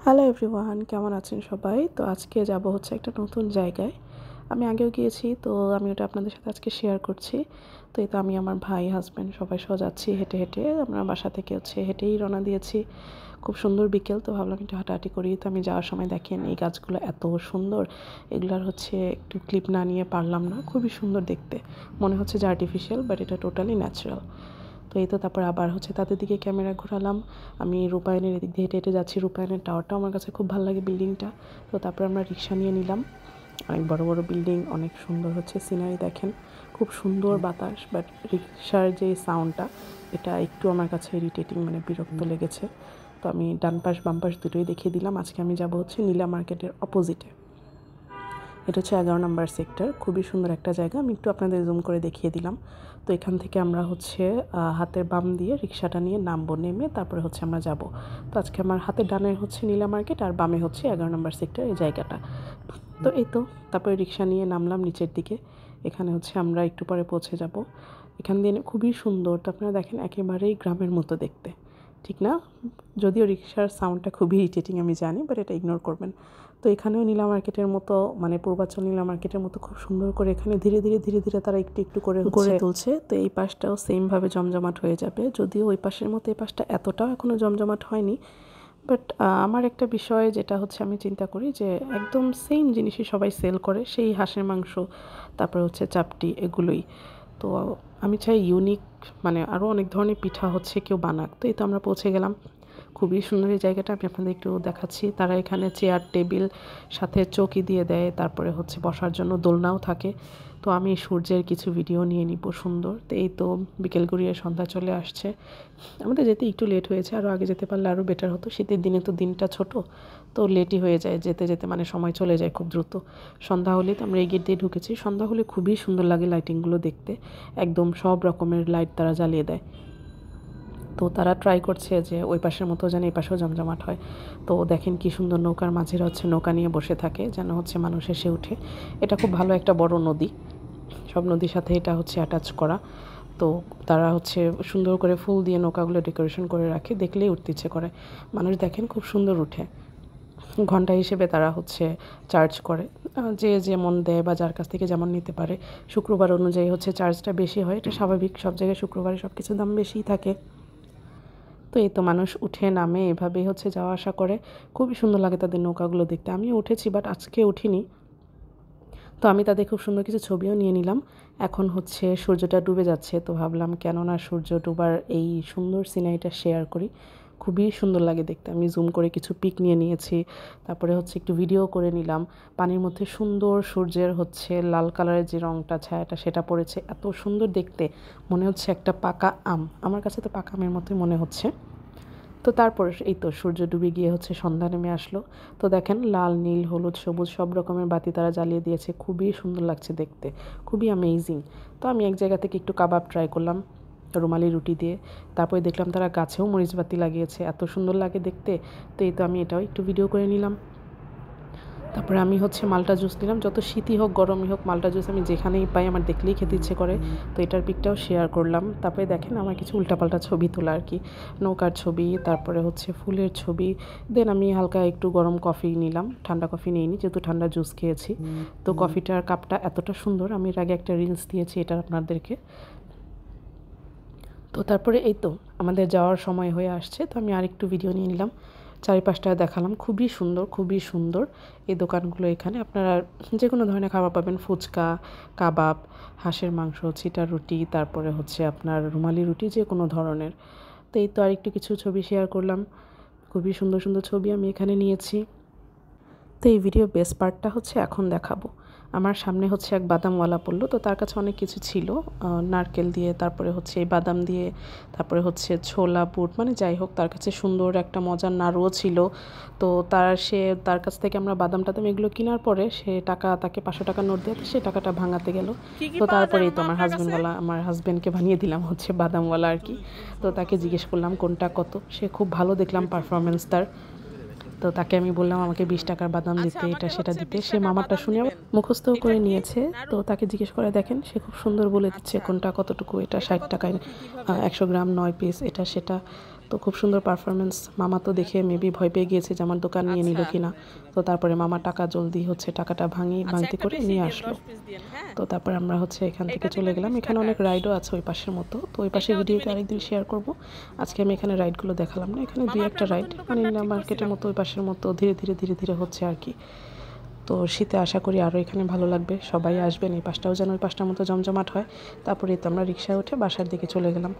Hello everyone, কেমন আছেন সবাই? তো আজকে যাব হচ্ছে একটা নতুন জায়গায়। আমি আগেও গিয়েছি, তো আমি ওটা আপনাদের সাথে আজকে শেয়ার করছি। তো এই তো আমি আমার ভাই, হাজব্যান্ড সবাই সহ যাচ্ছি হেঁটে হেঁটে। আমরা বাসা থেকে হচ্ছে হেঁটেই রওনা দিয়েছি। খুব সুন্দর বিকেল, তো ভাবলাম একটু হাঁটাহাঁটি করি। তো আমি যাওয়ার সময় দেখেন এই গাছগুলো এত সুন্দর, এগুলার হচ্ছে একটু ক্লিপ না নিয়ে পারলাম না। খুবই সুন্দর দেখতে, মনে হচ্ছে যে আর্টিফিশিয়াল, বাট এটা টোটালি ন্যাচারাল। তো এই তো তারপর আবার হচ্ছে তাদের দিকে ক্যামেরা ঘোরালাম। আমি রূপায়ণের এদিক দিয়ে হেঁটে হেঁটে যাচ্ছি। রূপায়ণের টাওয়ারটাও আমার কাছে খুব ভালো লাগে, বিল্ডিংটা। তো তারপর আমরা রিক্সা নিয়ে নিলাম। অনেক বড় বড় বিল্ডিং, অনেক সুন্দর হচ্ছে সিনারি দেখেন, খুব সুন্দর বাতাস। বাট রিক্সার যে সাউন্ডটা, এটা একটু আমার কাছে ইরিটেটিং, মানে বিরক্ত লেগেছে। তো আমি ডান পাশ বাম পাশ দুটোই দেখিয়ে দিলাম। আজকে আমি যাব হচ্ছে নীলা মার্কেটের অপোজিটে। এটা হচ্ছে 11 নম্বর সেক্টর। খুবই সুন্দর একটা জায়গা, আমি একটু আপনাদের জুম করে দেখিয়ে দিলাম। তো এখান থেকে আমরা হচ্ছে হাতের বাম দিয়ে রিক্সাটা নিয়ে নামবো, নেমে তারপরে হচ্ছে আমরা যাব। তো আজকে আমার হাতের ডানে হচ্ছে নীলা মার্কেট, আর বামে হচ্ছে 11 নম্বর সেক্টর, এই জায়গাটা। তো এই তো তারপরে রিক্সা নিয়ে নামলাম নিচের দিকে। এখানে হচ্ছে আমরা একটু পরে পৌঁছে যাব। এখান দিয়ে খুবই সুন্দর, তো আপনারা দেখেন একেবারেই গ্রামের মতো দেখতে, ঠিক না? যদিও রিক্সার সাউন্ডটা খুবই ইরিটেটিং আমি জানি, বাট এটা ইগনোর করবেন। তো এখানেও নীলা মার্কেটের মতো, মানে পূর্বাচল নীলা মার্কেটের মতো খুব সুন্দর করে এখানে ধীরে ধীরে ধীরে ধীরে তারা একটু একটু করে গড়ে তুলছে। তো এই পাশটাও সেমভাবে জমজমাট হয়ে যাবে, যদিও ওই পাশের মতো এই পাশটা এতটাও এখনও জমজমাট হয়নি। বাট আমার একটা বিষয় যেটা হচ্ছে, আমি চিন্তা করি যে একদম সেম জিনিসই সবাই সেল করে, সেই হাঁসের মাংস, তারপরে হচ্ছে চাপটি, এগুলোই। তো আমি চাই ইউনিক, মানে আরও অনেক ধরনের পিঠা হচ্ছে কেউ বানাক। তো এই তো আমরা পৌঁছে গেলাম। খুবই সুন্দর এই জায়গাটা, আমি আপনাদের একটু দেখাচ্ছি। তারা এখানে চেয়ার টেবিল সাথে চৌকি দিয়ে দেয়, তারপরে হচ্ছে বসার জন্য দোলনাও থাকে। তো আমি সূর্যের কিছু ভিডিও নিয়ে নিব সুন্দর। তো এই তো বিকেল গড়িয়ে সন্ধ্যা চলে আসছে। আমাদের যেতে একটু লেট হয়েছে, আরও আগে যেতে পারলে আরও বেটার হতো। শীতের দিনে তো দিনটা ছোট, তো লেটই হয়ে যায় যেতে যেতে, মানে সময় চলে যায় খুব দ্রুত। সন্ধ্যা হলে তো আমরা এই গেট দিয়ে ঢুকেছি। সন্ধ্যা হলে খুবই সুন্দর লাগে লাইটিংগুলো দেখতে, একদম সব রকমের লাইট তারা জ্বালিয়ে দেয়। তো তারা ট্রাই করছে যে ওই পাশের মতো যেন এই পাশেও জমজমাট হয়। তো দেখেন কি সুন্দর, নৌকার মাঝিরা হচ্ছে নৌকা নিয়ে বসে থাকে, যেন হচ্ছে মানুষ এসে উঠে। এটা খুব ভালো একটা বড় নদী, সব নদীর সাথে এটা হচ্ছে অ্যাটাচ করা। তো তারা হচ্ছে সুন্দর করে ফুল দিয়ে নৌকাগুলো ডেকোরেশন করে রাখে, দেখলেই উঠতে ইচ্ছে করে। মানুষ দেখেন খুব সুন্দর উঠে। ঘন্টা হিসেবে তারা হচ্ছে চার্জ করে, যে যেমন দেয় বা যার কাছ থেকে যেমন নিতে পারে। শুক্রবার অনুযায়ী হচ্ছে চার্জটা বেশি হয়, এটা স্বাভাবিক, সব জায়গায় শুক্রবারে সব কিছুর দাম বেশিই থাকে। তো এই তো মানুষ উঠে নামে এভাবেই হচ্ছে যাওয়া আসা করে। খুবই সুন্দর লাগে তাদের নৌকাগুলো দেখতে। আমিও উঠেছি, বাট আজকে উঠিনি। তো আমি তাদের খুব সুন্দর কিছু ছবিও নিয়ে নিলাম। এখন হচ্ছে সূর্যটা ডুবে যাচ্ছে, তো ভাবলাম কেননা সূর্য ডুবার এই সুন্দর সিনারিটা শেয়ার করি। খুবই সুন্দর লাগে দেখতে। আমি জুম করে কিছু পিক নিয়ে নিয়েছি, তারপরে হচ্ছে একটু ভিডিও করে নিলাম। পানির মধ্যে সুন্দর সূর্যের হচ্ছে লাল কালারের যে রঙটা, ছায়াটা, সেটা পড়েছে, এত সুন্দর দেখতে, মনে হচ্ছে একটা পাকা আম। আমার কাছে তো পাকা আমের মতোই মনে হচ্ছে। তো তারপর এই তো সূর্য ডুবে গিয়ে হচ্ছে সন্ধ্যা নেমে আসলো। তো দেখেন লাল নীল হলুদ সবুজ সব রকমের বাতি তারা জ্বালিয়ে দিয়েছে, খুবই সুন্দর লাগছে দেখতে, খুবই অ্যামেজিং। তো আমি এক জায়গা থেকে একটু কাবাব ট্রাই করলাম রুমালি রুটি দিয়ে। তারপরে দেখলাম তারা গাছেও মরিচবাতি লাগিয়েছে, এত সুন্দর লাগে দেখতে। তো এই তো আমি এটাও একটু ভিডিও করে নিলাম। তারপরে আমি হচ্ছে মাল্টা জুস নিলাম। যত শীতই হোক গরমই হোক, মাল্টা জুস আমি যেখানেই পাই আমার দেখলেই খেতে ইচ্ছে করে। তো এটার পিকটাও শেয়ার করলাম। তারপরে দেখেন আমার কিছু উল্টাপাল্টা ছবি তোলা আর কি, নৌকার ছবি, তারপরে হচ্ছে ফুলের ছবি। দেন আমি হালকা একটু গরম কফি নিলাম, ঠান্ডা কফি নিইনি যেহেতু ঠান্ডা জুস খেয়েছি। তো কফিটার কাপটা এতটা সুন্দর, আমি এর আগে একটা রিলস দিয়েছি এটা আপনাদেরকে। তো তারপরে এই তো আমাদের যাওয়ার সময় হয়ে আসছে, তো আমি আরেকটু ভিডিও নিয়ে নিলাম, চারিপাশটা দেখালাম। খুবই সুন্দর, খুবই সুন্দর এই দোকানগুলো। এখানে আপনারা যে কোনো ধরনের খাবার পাবেন, ফুচকা, কাবাব, হাঁসের মাংস, ছিটা রুটি, তারপরে হচ্ছে আপনার রুমালি রুটি, যে কোনো ধরনের। তো এই তো আরেকটু কিছু ছবি শেয়ার করলাম। খুবই সুন্দর সুন্দর ছবি আমি এখানে নিয়েছি। তো এই ভিডিও বেস্ট পার্টটা হচ্ছে এখন দেখাবো। আমার সামনে হচ্ছে এক বাদামওয়ালা পড়লো, তো তার কাছে অনেক কিছু ছিল, নারকেল দিয়ে, তারপরে হচ্ছে এই বাদাম দিয়ে, তারপরে হচ্ছে ছোলা বুট, মানে যাই হোক তার কাছে সুন্দর একটা মজার নাড়ুও ছিল। তো তার কাছ থেকে আমরা বাদাম টাদাম এগুলো কেনার পরে সে তাকে 500 টাকা নোট দিয়ে সে টাকাটা ভাঙাতে গেল। তো তারপরেই তো আমার হাজব্যান্ডকে বানিয়ে দিলাম হচ্ছে বাদামওয়ালা আর কি। তো তাকে জিজ্ঞেস করলাম কোনটা কত, সে খুব ভালো দেখলাম পারফরমেন্স তার। তো তাকে আমি বললাম আমাকে 20 টাকার বাদাম দিতে, এটা সেটা দিতে। সে মামারটা শুনে মুখস্থও করে নিয়েছে। তো তাকে জিজ্ঞেস করে দেখেন, সে খুব সুন্দর বলে দিচ্ছে কোনটা কতটুকু। এটা 60 টাকায় 100 গ্রাম 9 পিস, এটা সেটা। তো তো খুব সুন্দর পারফরমেন্স। মামা তো দেখে মেবি ভয় পেয়ে গিয়েছে যে আমার দোকান নিয়ে নিল কিনা। তো তারপরে মামা জলদি টাকাটা ভাঙতি করে নিয়ে আসলো। তো তারপর আমরা এখান থেকে চলে গেলাম। এখানে অনেক রাইডও আছে ওই পাশের মতো, তো ওই পাশের ভিডিওটা আরেকদিন শেয়ার করব। আজকে আমি এখানে রাইডগুলো দেখালাম না, এখানে দুই একটা রাইড মানে মার্কেটের মতো ওই পাশের মতো ধীরে ধীরে ধীরে ধীরে হচ্ছে আর কি। তো শীতে আশা করি আরও এখানে ভালো লাগবে, সবাই আসবেন। এই পাশটাও যেন ওই পাশটার মতো জমজমাট হয়। তারপরে তো আমরা রিক্সায় উঠে বাসার দিকে চলে গেলাম।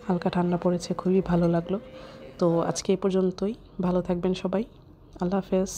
হালকা ঠান্ডা পড়েছে, খুবই ভালো লাগলো। তো আজকে এই পর্যন্তই, ভালো থাকবেন সবাই, আল্লাহ হাফেজ।